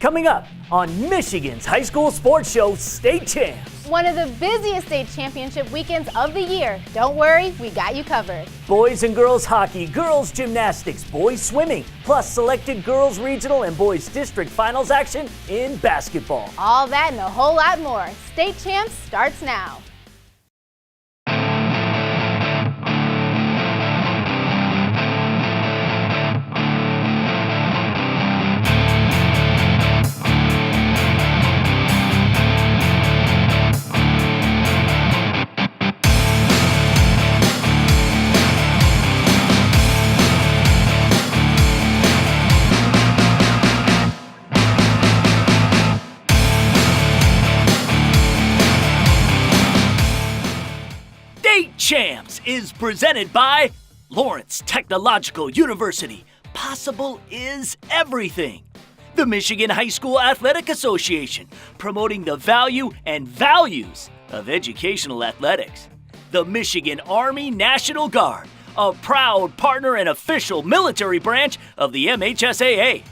Coming up on Michigan's high school sports show, State Champs. One of the busiest state championship weekends of the year. Don't worry, we got you covered. Boys and girls hockey, girls gymnastics, boys swimming, plus selected girls regional and boys district finals action in basketball. All that and a whole lot more. State Champs starts now. Champs is presented by Lawrence Technological University. Possible is everything. The Michigan High School Athletic Association, promoting the value and values of educational athletics. The Michigan Army National Guard, a proud partner and official military branch of the MHSAA.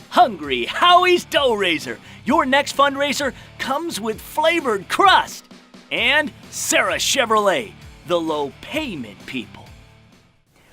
Hungry Howie's Dough Raiser, your next fundraiser comes with flavored crust. And Sarah Chevrolet, the low payment people.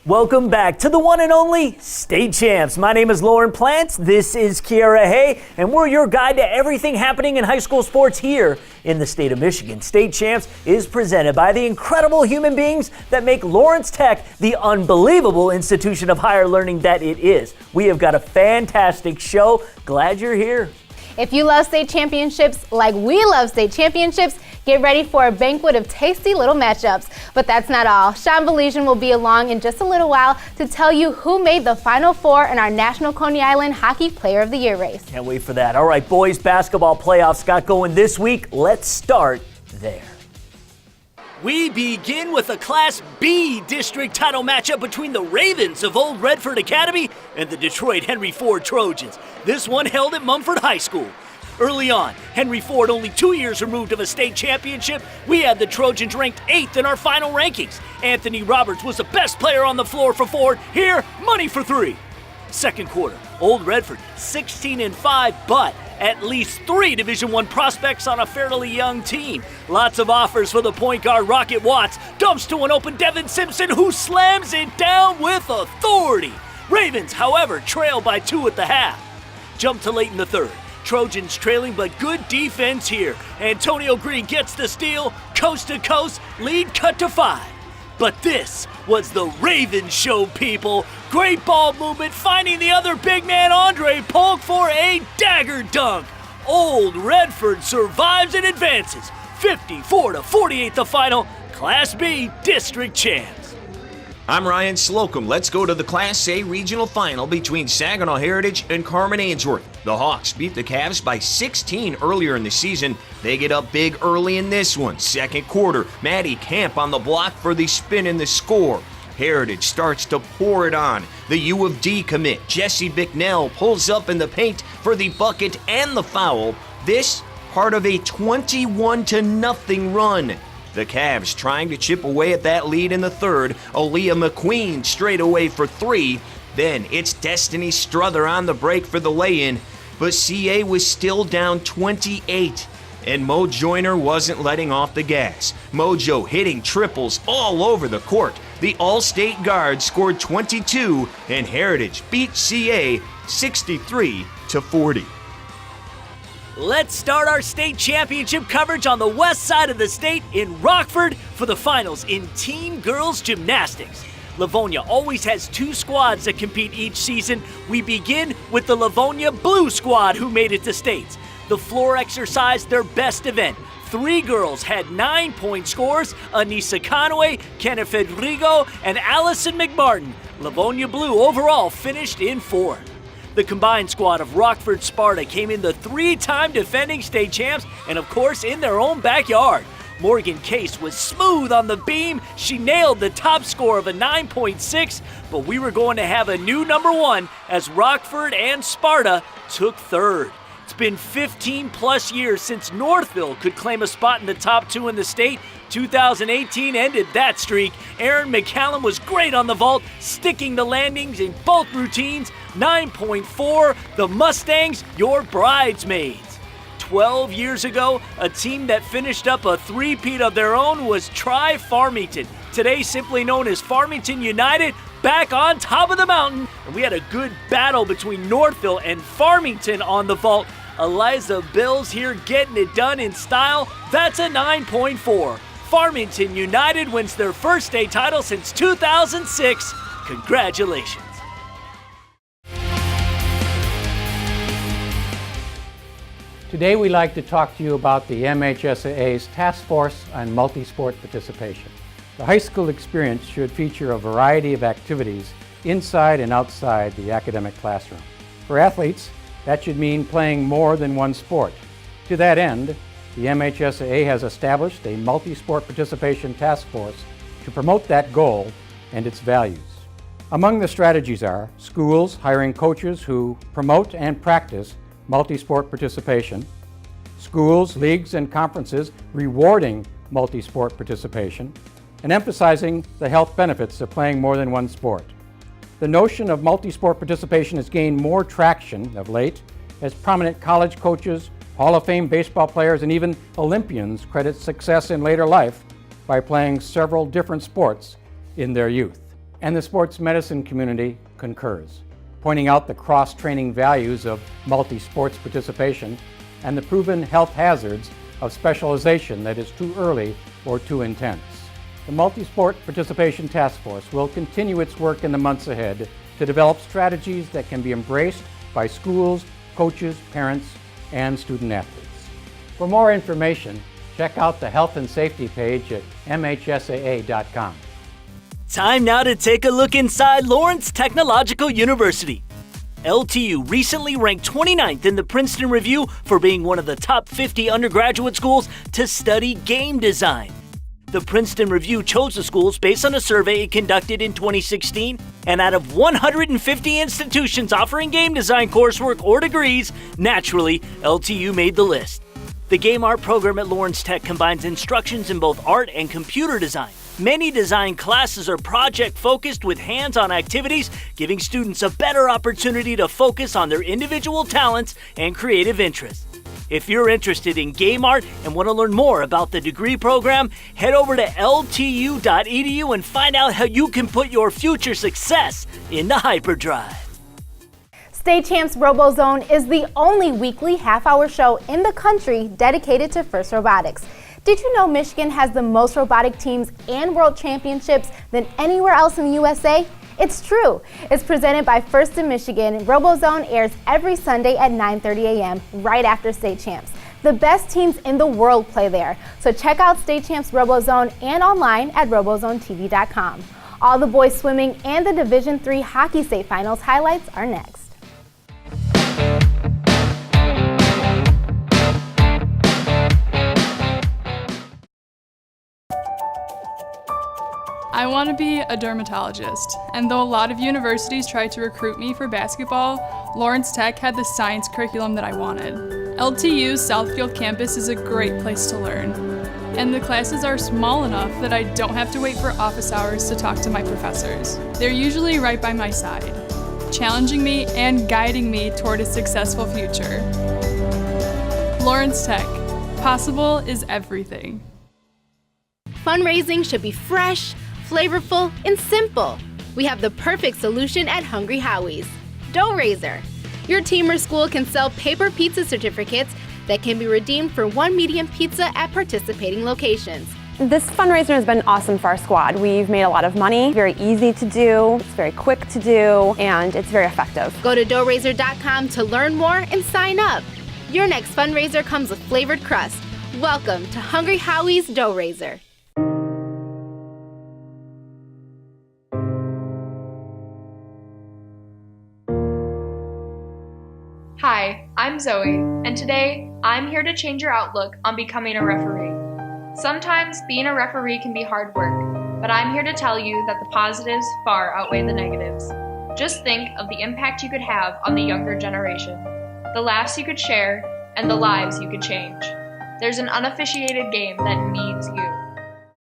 Welcome back to the one and only State Champs. My name is Lauren Plants, this is Kiara Hay, and we're your guide to everything happening in high school sports here in the state of Michigan. State Champs is presented by the incredible human beings that make Lawrence Tech the unbelievable institution of higher learning that it is. We have got a fantastic show. Glad you're here. If you love state championships like we love state championships, get ready for a banquet of tasty little matchups. But that's not all. Sean Valesian will be along in just a little while to tell you who made the Final Four in our National Coney Island Hockey Player of the Year race. Can't wait for that. All right, boys basketball playoffs got going this week. Let's start there. We begin with a Class B district title matchup between the Ravens of Old Redford Academy and the Detroit Henry Ford Trojans. This one held at Mumford High School. Early on, Henry Ford only 2 years removed of a state championship, we had the Trojans ranked 8th in our final rankings. Anthony Roberts was the best player on the floor for Ford. Here, money for 3. Second quarter, Old Redford 16-5, but at least 3 Division I prospects on a fairly young team. Lots of offers for the point guard Rocket Watts. Dumps to an open Devin Simpson, who slams it down with authority. Ravens, however, trail by 2 at the half. Jump to late in the third. Trojans trailing, but good defense here. Antonio Green gets the steal, coast to coast, lead cut to 5. But this was the Ravens show, people. Great ball movement, finding the other big man, Andre Polk, for a dagger dunk. Old Redford survives and advances. 54-48 the final. Class B district champs. I'm Ryan Slocum. Let's go to the Class A regional final between Saginaw Heritage and CARMAN-AINSWORTH. The Hawks beat the Cavs by 16 earlier in the season. They get up big early in this one. Second quarter, Maddie Camp on the block for the spin and the score. Heritage starts to pour it on. The U of D commit, Jesse Bicknell, pulls up in the paint for the bucket and the foul. This part of a 21-0 run. The Cavs trying to chip away at that lead in the third. Aaliyah McQueen straight away for 3. Then it's Destiny Struther on the break for the lay-in. But CA was still down 28. And Mo Joyner wasn't letting off the gas. Mojo hitting triples all over the court. The All-State guard scored 22, and Heritage beat CA 63-40. Let's start our state championship coverage on the west side of the state in Rockford for the finals in team girls gymnastics. Livonia always has 2 squads that compete each season. We begin with the Livonia Blue Squad, who made it to states. The floor exercised their best event. 3 girls had 9-point scores: Anissa Conway, Kenneth Fedrigo, and Allison McMartin. Livonia Blue overall finished in 4th. The combined squad of Rockford Sparta came in the 3-time defending state champs, and of course in their own backyard. Morgan Case was smooth on the beam. She nailed the top score of a 9.6, but we were going to have a new number 1 as Rockford and Sparta took 3rd. It's been 15 plus years since Northville could claim a spot in the top 2 in the state. 2018 ended that streak. Aaron McCallum was great on the vault, sticking the landings in both routines. 9.4, the Mustangs, your bridesmaids. 12 years ago, a team that finished up a three-peat of their own was Tri-Farmington, today simply known as Farmington United, back on top of the mountain. And we had a good battle between Northville and Farmington on the vault. Eliza Bills here getting it done in style. That's a 9.4. Farmington United wins their first state title since 2006. Congratulations. Today we'd like to talk to you about the MHSAA's Task Force on Multi-Sport Participation. The high school experience should feature a variety of activities inside and outside the academic classroom. For athletes, that should mean playing more than one sport. To that end, the MHSAA has established a multi-sport participation task force to promote that goal and its values. Among the strategies are schools hiring coaches who promote and practice multi-sport participation, schools, leagues, and conferences rewarding multi-sport participation, and emphasizing the health benefits of playing more than one sport. The notion of multi-sport participation has gained more traction of late as prominent college coaches, Hall of Fame baseball players, and even Olympians credit success in later life by playing several different sports in their youth. And the sports medicine community concurs, pointing out the cross-training values of multi-sports participation and the proven health hazards of specialization that is too early or too intense. The Multi-Sport Participation Task Force will continue its work in the months ahead to develop strategies that can be embraced by schools, coaches, parents, and student athletes. For more information, check out the health and safety page at mhsaa.com. Time now to take a look inside Lawrence Technological University. LTU recently ranked 29th in the Princeton Review for being one of the top 50 undergraduate schools to study game design. The Princeton Review chose the schools based on a survey it conducted in 2016, and out of 150 institutions offering game design coursework or degrees, naturally, LTU made the list. The Game Art program at Lawrence Tech combines instructions in both art and computer design. Many design classes are project-focused with hands-on activities, giving students a better opportunity to focus on their individual talents and creative interests. If you're interested in game art and want to learn more about the degree program, head over to ltu.edu and find out how you can put your future success into hyperdrive. State Champs RoboZone is the only weekly half-hour show in the country dedicated to FIRST Robotics. Did you know Michigan has the most robotic teams and world championships than anywhere else in the USA? It's true. It's presented by First in Michigan. RoboZone airs every Sunday at 9:30 a.m. right after State Champs. The best teams in the world play there. So check out State Champs RoboZone and online at robozonetv.com. All the boys swimming and the Division III hockey state finals highlights are next. I want to be a dermatologist, and though a lot of universities tried to recruit me for basketball, Lawrence Tech had the science curriculum that I wanted. LTU's Southfield campus is a great place to learn, and the classes are small enough that I don't have to wait for office hours to talk to my professors. They're usually right by my side, challenging me and guiding me toward a successful future. Lawrence Tech. Possible is everything. Fundraising should be fresh, flavorful, and simple. We have the perfect solution at Hungry Howie's. Dough Raiser. Your team or school can sell paper pizza certificates that can be redeemed for one medium pizza at participating locations. This fundraiser has been awesome for our squad. We've made a lot of money, very easy to do, it's very quick to do, and it's very effective. Go to doughraiser.com to learn more and sign up. Your next fundraiser comes with flavored crust. Welcome to Hungry Howie's Dough Raiser. Hi, I'm Zoe, and today I'm here to change your outlook on becoming a referee. Sometimes being a referee can be hard work, but I'm here to tell you that the positives far outweigh the negatives. Just think of the impact you could have on the younger generation, the laughs you could share, and the lives you could change. There's an unofficiated game that needs you.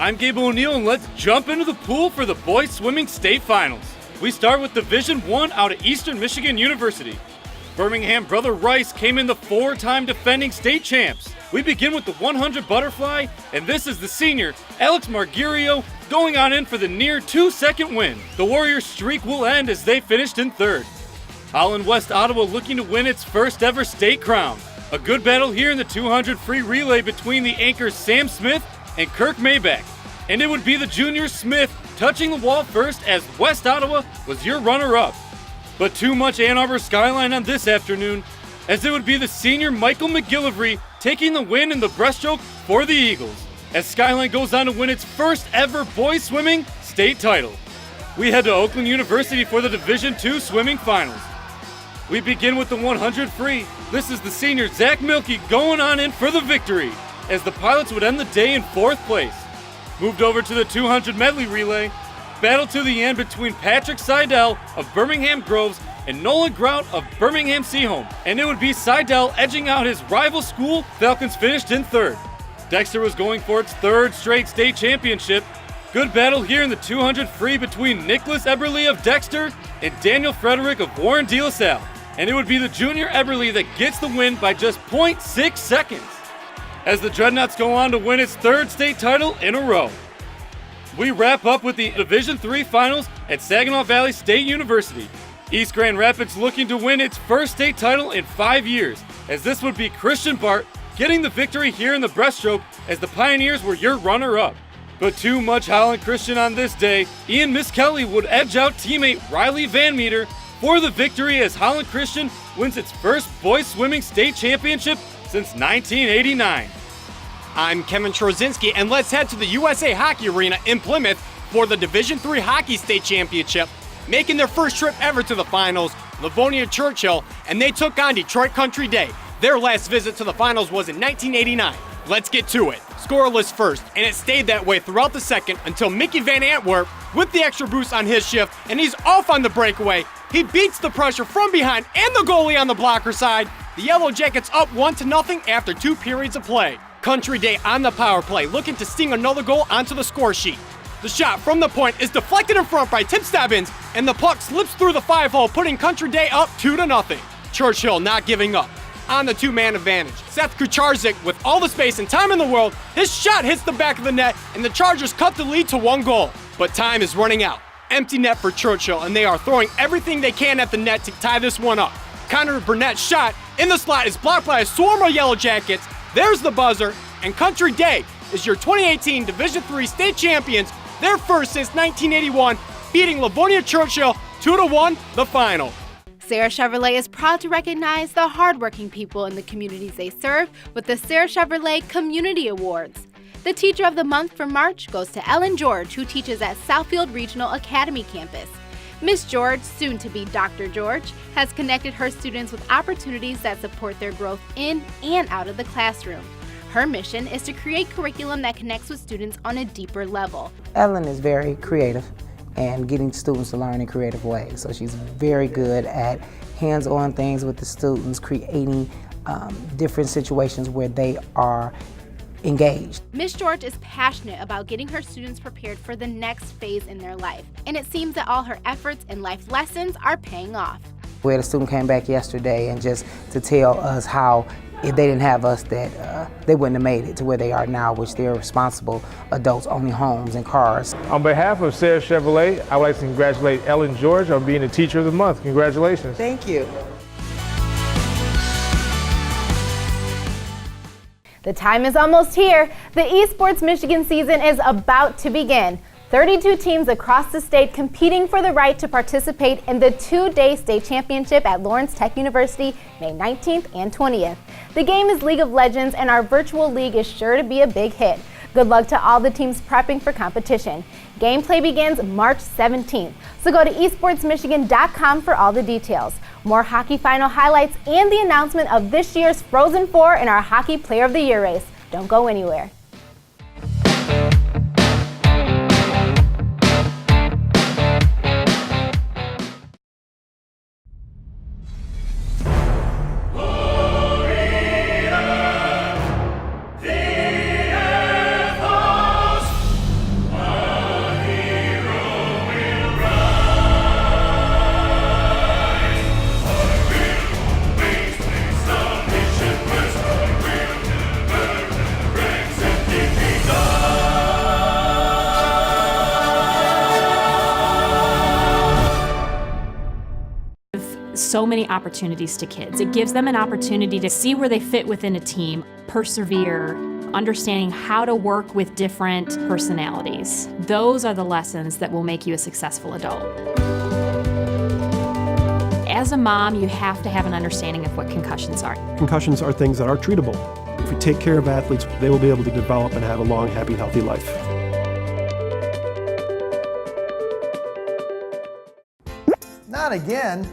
I'm Gabe O'Neill, and let's jump into the pool for the boys swimming state finals. We start with Division I out of Eastern Michigan University. Birmingham Brother Rice came in the 4-time defending state champs. We begin with the 100 butterfly, and this is the senior, Alex Margirio, going on in for the near 2-second win. The Warriors' streak will end as they finished in 3rd. Holland West Ottawa looking to win its first ever state crown. A good battle here in the 200 free relay between the anchors Sam Smith and Kirk Maybach. And it would be the junior Smith touching the wall first as West Ottawa was your runner-up. But too much Ann Arbor skyline on this afternoon, as it would be the senior Michael McGillivray taking the win in the breaststroke for the Eagles, as Skyline goes on to win its first ever boys swimming state title. We head to Oakland University for the Division II swimming finals. We begin with the 100 free. This is the senior Zach Milkey going on in for the victory, as the pilots would end the day in 4th place. Moved over to the 200 medley relay. Battle to the end between Patrick Seidel of Birmingham Groves and Nolan Grout of Birmingham Seaholm. And it would be Seidel edging out his rival school. Falcons finished in 3rd. Dexter was going for its 3rd straight state championship. Good battle here in the 200 free between Nicholas Eberly of Dexter and Daniel Frederick of Warren De La Salle. And it would be the junior Eberly that gets the win by just 0.6 seconds, as the Dreadnoughts go on to win its 3rd state title in a row. We wrap up with the Division III finals at Saginaw Valley State University. East Grand Rapids looking to win its first state title in 5 years, as this would be Christian Bart getting the victory here in the breaststroke, as the Pioneers were your runner-up. But too much Holland Christian on this day. Ian Miskelly would edge out teammate Riley Van Meter for the victory, as Holland Christian wins its first boys swimming state championship since 1989. I'm Kevin Trozinski, and let's head to the USA Hockey Arena in Plymouth for the Division III Hockey State Championship. Making their first trip ever to the finals, Livonia Churchill, and they took on Detroit Country Day. Their last visit to the finals was in 1989. Let's get to it. Scoreless first, and it stayed that way throughout the second until Mickey Van Antwerp with the extra boost on his shift, and he's off on the breakaway. He beats the pressure from behind and the goalie on the blocker side. The Yellow Jackets up 1-0 after 2 periods of play. Country Day on the power play, looking to sting another goal onto the score sheet. The shot from the point is deflected in front by Tim Stebbins, and the puck slips through the 5-hole, putting Country Day up 2-0. Churchill not giving up. On the 2-man advantage, Seth Kucharczyk with all the space and time in the world, his shot hits the back of the net, and the Chargers cut the lead to 1 goal. But time is running out. Empty net for Churchill, and they are throwing everything they can at the net to tie this one up. Connor Burnett's shot in the slot is blocked by a swarm of Yellow Jackets. There's the buzzer, and Country Day is your 2018 Division III state champions, their first since 1981, beating Livonia Churchill 2-1 the final. Sarah Chevrolet is proud to recognize the hardworking people in the communities they serve with the Sarah Chevrolet Community Awards. The Teacher of the Month for March goes to Ellen George, who teaches at Southfield Regional Academy campus. Miss George, soon to be Dr. George, has connected her students with opportunities that support their growth in and out of the classroom. Her mission is to create curriculum that connects with students on a deeper level. Ellen is very creative and getting students to learn in creative ways. So she's very good at hands-on things with the students, creating different situations where they are engaged. Miss George is passionate about getting her students prepared for the next phase in their life, and it seems that all her efforts and life lessons are paying off. We had a student came back yesterday and just to tell us how if they didn't have us that they wouldn't have made it to where they are now, which they're responsible adults owning homes and cars. On behalf of Sarah Chevrolet, I would like to congratulate Ellen George on being the Teacher of the Month. Congratulations. Thank you. The time is almost here. The Esports Michigan season is about to begin. 32 teams across the state competing for the right to participate in the 2-day state championship at Lawrence Tech University, May 19th and 20th. The game is League of Legends, and our virtual league is sure to be a big hit. Good luck to all the teams prepping for competition. Gameplay begins March 17th, so go to esportsmichigan.com for all the details. More hockey final highlights and the announcement of this year's Frozen Four in our Hockey Player of the Year race. Don't go anywhere. so many opportunities to kids. It gives them an opportunity to see where they fit within a team, persevere, understanding how to work with different personalities. Those are the lessons that will make you a successful adult. As a mom, you have to have an understanding of what concussions are. Concussions are things that are treatable. If we take care of athletes, they will be able to develop and have a long, happy, healthy life. Not again.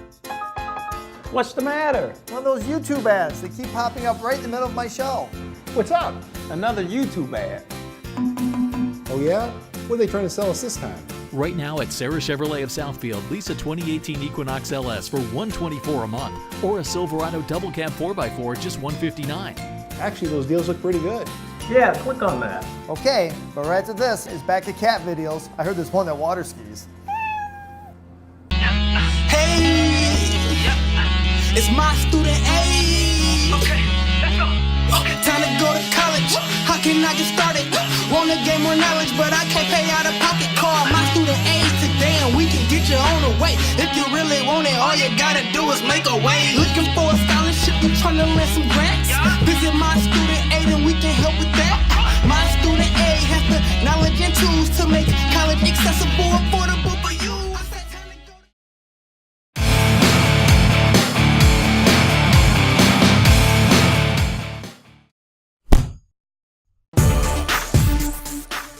What's the matter? One of those YouTube ads that keep popping up right in the middle of my show. What's up? Another YouTube ad. Oh yeah? What are they trying to sell us this time? Right now at Sarah Chevrolet of Southfield, lease a 2018 Equinox LS for $124 a month, or a Silverado Double Cab 4x4 just $159. Actually, those deals look pretty good. Yeah, click on that. Okay, but right after this is back to cat videos. I heard there's one that water skis. Hey, it's my student A. Okay, let's go. Time to go to college. How can I get started? Wanna gain more knowledge, but I can't pay out of pocket. Call my student A's today and we can get you on the way. If you really want it, all you gotta do is make a way. Looking for a scholarship, you tryna land some grants? Visit my student A and we can help with that. My student A has the knowledge and tools to make college accessible, affordable for you.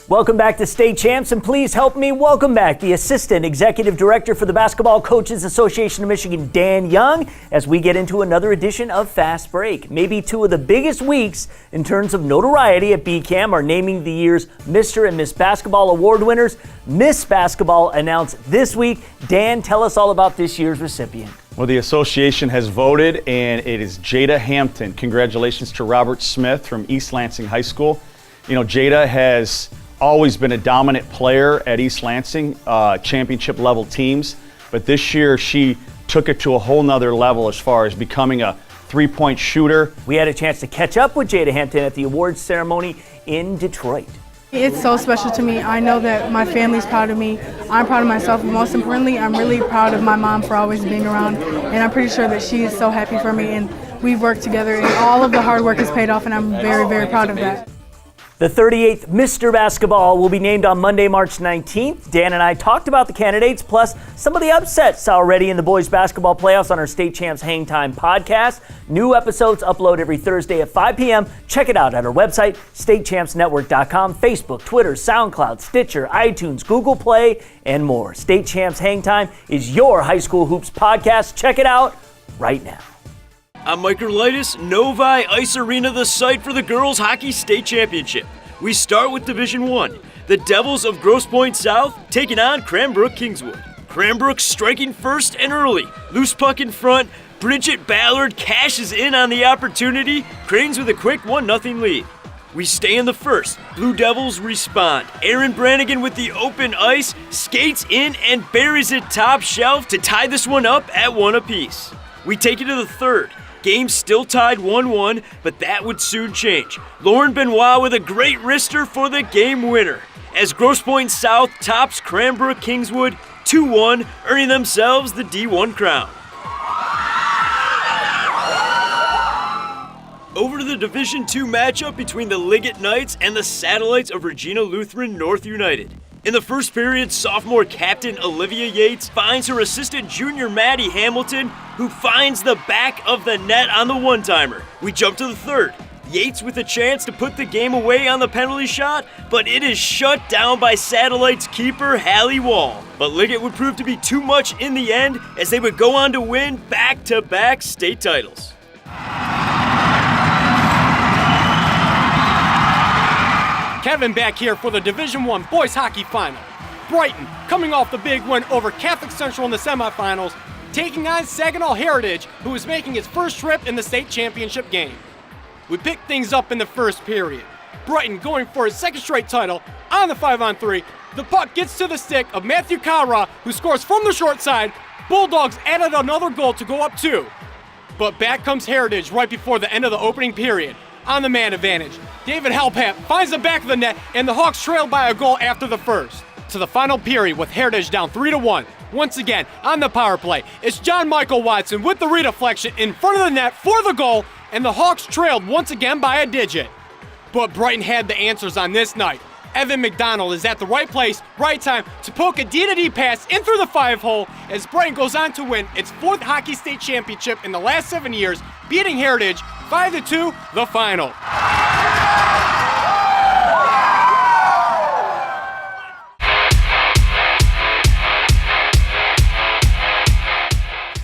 Welcome back to State Champs, and please help me welcome back the Assistant Executive Director for the Basketball Coaches Association of Michigan, Dan Young, as we get into another edition of Fast Break. Maybe two of the biggest weeks in terms of notoriety at BCAM are naming the year's Mr. and Miss Basketball Award winners. Miss Basketball announced this week. Dan, tell us all about this year's recipient. Well, the association has voted, and it is JAIDA Hampton. Congratulations to Robert Smith from East Lansing High School. You know, JAIDA has always been a dominant player at East Lansing, championship level teams, but this year she took it to a whole nother level as far as becoming a three-point shooter. We had a chance to catch up with JAIDA Hampton at the awards ceremony in Detroit. It's so special to me. I know that my family's proud of me. I'm proud of myself, but most importantly, I'm really proud of my mom for always being around, and I'm pretty sure that she is so happy for me, and we've worked together, and all of the hard work has paid off, and I'm very, very proud of that. The 38th Mr. Basketball will be named on Monday, March 19th. Dan and I talked about the candidates, plus some of the upsets already in the boys basketball playoffs on our State Champs Hang Time podcast. New episodes upload every Thursday at 5 p.m. Check it out at our website, statechampsnetwork.com, Facebook, Twitter, SoundCloud, Stitcher, iTunes, Google Play, and more. State Champs Hang Time is your high school hoops podcast. Check it out right now. I'm Mike Erlitis, Novi Ice Arena, the site for the Girls Hockey State Championship. We start with Division 1. The Devils of Grosse Pointe South taking on Cranbrook Kingswood. Cranbrook striking first and early. Loose puck in front. Bridget Ballard cashes in on the opportunity. Cranes with a quick 1-0 lead. We stay in the first. Blue Devils respond. Aaron Brannigan with the open ice skates in and buries it top shelf to tie this one up at 1 apiece. We take it to the third. Game still tied 1-1, but that would soon change. Lauren Benoit with a great wrister for the game winner, as Grosse Pointe South tops Cranbrook Kingswood 2-1, earning themselves the D1 crown. Over to the Division II matchup between the Liggett Knights and the Satellites of Regina Lutheran North United. In the first period, sophomore captain Olivia Yates finds her assistant junior Maddie Hamilton, who finds the back of the net on the one-timer. We jump to the third. Yates with a chance to put the game away on the penalty shot, but it is shut down by Satellites keeper Hallie Wall. But Liggett would prove to be too much in the end, as they would go on to win back-to-back state titles. Kevin back here for the Division I Boys Hockey Final. Brighton, coming off the big win over Catholic Central in the semifinals, taking on Saginaw Heritage, who is making its first trip in the state championship game. We picked things up in the first period. Brighton going for his second straight title on the 5-on-3. The puck gets to the stick of Matthew Kara, who scores from the short side. Bulldogs added another goal to go up 2. But back comes Heritage right before the end of the opening period. On the man advantage, David Halpap finds the back of the net, and the Hawks trailed by a goal after the first. to the final period with Heritage down 3-1. Once again, on the power play, it's John Michael Watson with the redeflection in front of the net for the goal, and the Hawks trailed once again by a digit. But Brighton had the answers on this night. Evan McDonald is at the right place, right time to poke a D-to-D pass in through the 5-hole as Brighton goes on to win its 4th hockey state championship in the last 7 years, beating Heritage 5-2 the final.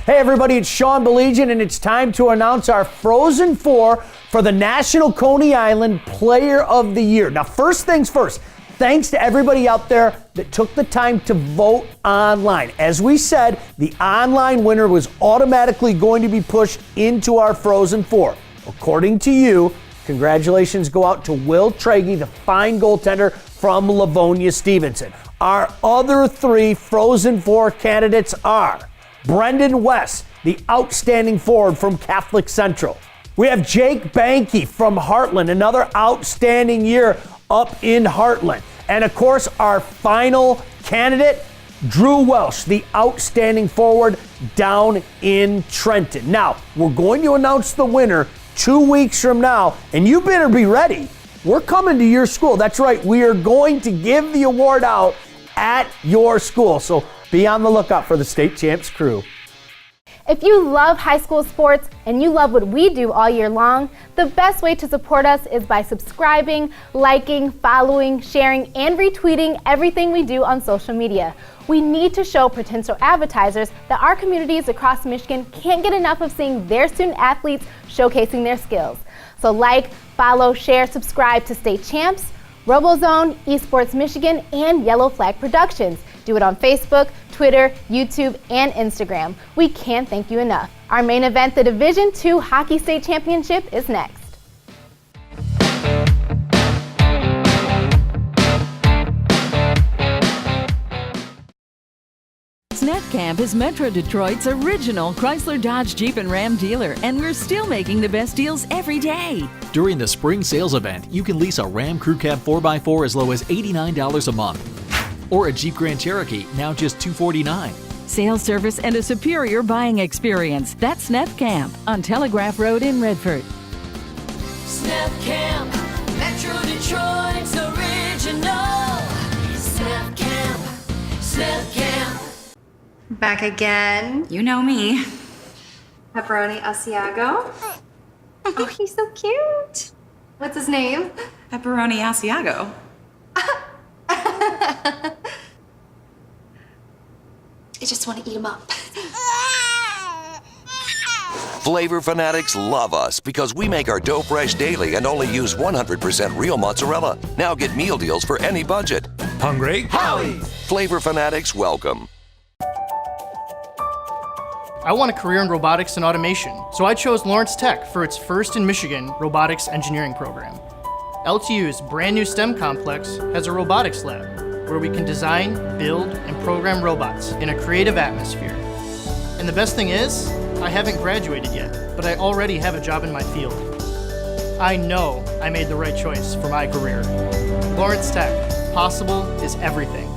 Hey everybody, it's Sean Belegian, and it's time to announce our Frozen Four for the National Coney Island Player of the Year. Now, first things first, thanks to everybody out there that took the time to vote online. As we said, the online winner was automatically going to be pushed into our Frozen Four. According to you, congratulations go out to Will Tragey, the fine goaltender from Livonia Stevenson. Our other 3 Frozen Four candidates are Brendan West, the outstanding forward from Catholic Central. We have Jake Behnke from Hartland, another outstanding year up in Hartland. And of course, our final candidate, Drew Welsh, the outstanding forward down in Trenton. Now, we're going to announce the winner 2 weeks from now, and you better be ready. We're coming to your school. That's right, we are going to give the award out at your school. So be on the lookout for the State Champs crew. If you love high school sports and you love what we do all year long, the best way to support us is by subscribing, liking, following, sharing, and retweeting everything we do on social media. We need to show potential advertisers that our communities across Michigan can't get enough of seeing their student athletes showcasing their skills. So like, follow, share, subscribe to State Champs, RoboZone, Esports Michigan, and Yellow Flag Productions. Do it on Facebook, Twitter, YouTube, and Instagram. We can't thank you enough. Our main event, the Division II Hockey State Championship, is next. SNEP Camp is Metro Detroit's original Chrysler, Dodge, Jeep, and Ram dealer, and we're still making the best deals every day. During the spring sales event, you can lease a Ram Crew Cab 4x4 as low as $89 a month. Or a Jeep Grand Cherokee, now just $249. Sales service and a superior buying experience. That's SNEP Camp on Telegraph Road in Redford. Snap Camp, Metro Detroit's original. Snap Camp, Snap Camp. Back again. You know me. Pepperoni Asiago. Oh, he's so cute. What's his name? Pepperoni Asiago. I just want to eat him up. Flavor fanatics love us because we make our dough fresh daily and only use 100% real mozzarella. Now get meal deals for any budget. Hungry? Howie! Flavor fanatics welcome. I want a career in robotics and automation, so I chose Lawrence Tech for its first in Michigan robotics engineering program. LTU's brand new STEM complex has a robotics lab where we can design, build, and program robots in a creative atmosphere. And the best thing is, I haven't graduated yet, but I already have a job in my field. I know I made the right choice for my career. Lawrence Tech, possible is everything.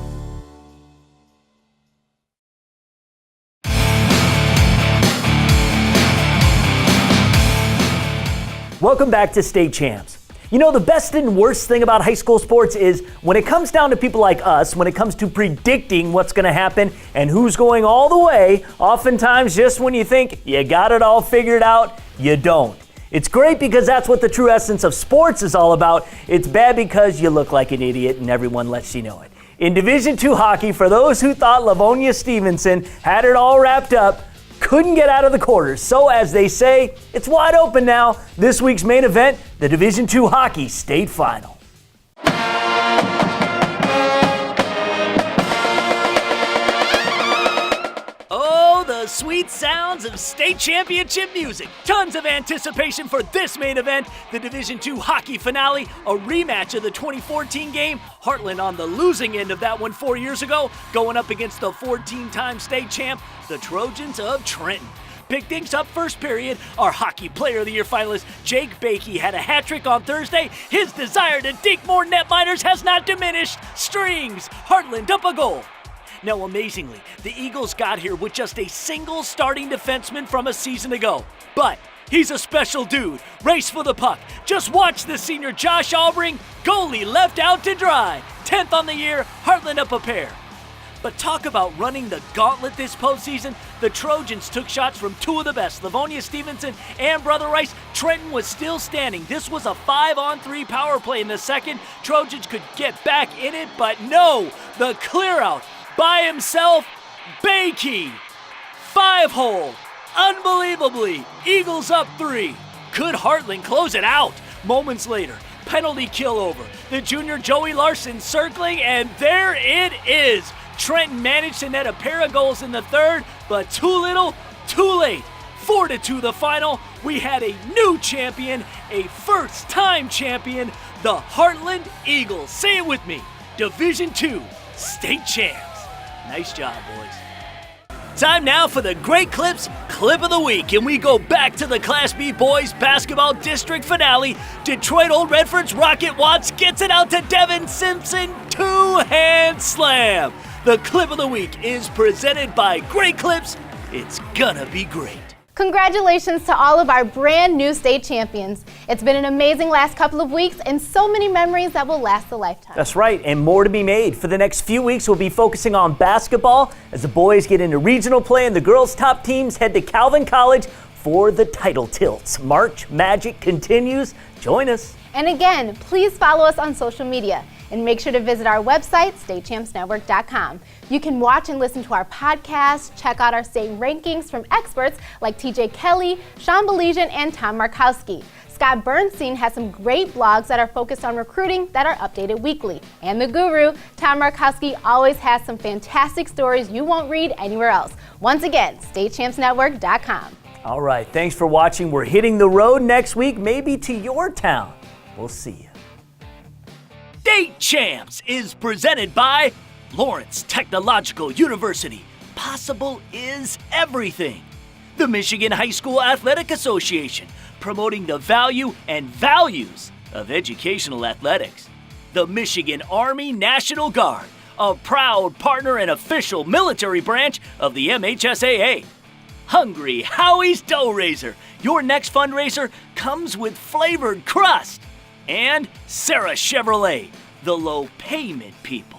Welcome back to State Champs. You know, the best and worst thing about high school sports is when it comes down to people like us, when it comes to predicting what's going to happen and who's going all the way, oftentimes just when you think you got it all figured out, you don't. It's great because that's what the true essence of sports is all about. It's bad because you look like an idiot and everyone lets you know it. In Division II hockey, for those who thought Livonia Stevenson had it all wrapped up, couldn't get out of the quarters. So as they say, it's wide open now. This week's main event, the Division II Hockey State Final. Oh, the sweet sounds of state championship music. Tons of anticipation for this main event, the Division II Hockey Finale, a rematch of the 2014 game. Hartland on the losing end of that one 4 years ago, going up against the 14-time state champ, the Trojans of Trenton. picked things up first period. Our Hockey Player of the Year finalist, Jake Bakey, had a hat trick on Thursday. His desire to dink more netminders has not diminished. Strings, Hartland up a goal. Now, amazingly, the Eagles got here with just a single starting defenseman from a season ago. But he's a special dude. Race for the puck. Just watch the senior Josh Albring, goalie left out to dry. 10th on the year, Hartland up a pair. But talk about running the gauntlet this postseason. The Trojans took shots from two of the best, Livonia Stevenson and Brother Rice. Trenton was still standing. This was a 5-on-3 power play in the second. Trojans could get back in it, but no, the clear out by himself, Bakey. 5-hole. Unbelievably, Eagles up 3. Could Hartland close it out? Moments later, penalty kill over. The junior Joey Larson circling, and there it is. Trenton managed to net a pair of goals in the third, but too little, too late. 4-2 the final. We had a new champion, a first-time champion, the Hartland Eagles. Say it with me, Division II state champs. Nice job, boys. Time now for the Great Clips Clip of the Week, and we go back to the Class B Boys Basketball District Finale. Detroit Old Redford's Rocket Watts gets it out to Devin Simpson, two-hand slam. The Clip of the Week is presented by Great Clips. It's gonna be great. Congratulations to all of our brand new state champions. It's been an amazing last couple of weeks and so many memories that will last a lifetime. That's right, and more to be made. For the next few weeks, we'll be focusing on basketball as the boys get into regional play and the girls' top teams head to Calvin College for the title tilts. March Magic continues. Join us. And again, please follow us on social media and make sure to visit our website, statechampsnetwork.com. You can watch and listen to our podcast, check out our state rankings from experts like TJ Kelly, Sean Belesian, and Tom Markowski. Scott Bernstein has some great blogs that are focused on recruiting that are updated weekly. And the guru, Tom Markowski, always has some fantastic stories you won't read anywhere else. Once again, statechampsnetwork.com. All right, thanks for watching. We're hitting the road next week, maybe to your town. We'll see you. State Champs is presented by Lawrence Technological University. Possible is everything. The Michigan High School Athletic Association, promoting the value and values of educational athletics. The Michigan Army National Guard, a proud partner and official military branch of the MHSAA. Hungry Howie's Dough Raiser. Your next fundraiser comes with flavored crust. And Sarah Chevrolet, the low payment people.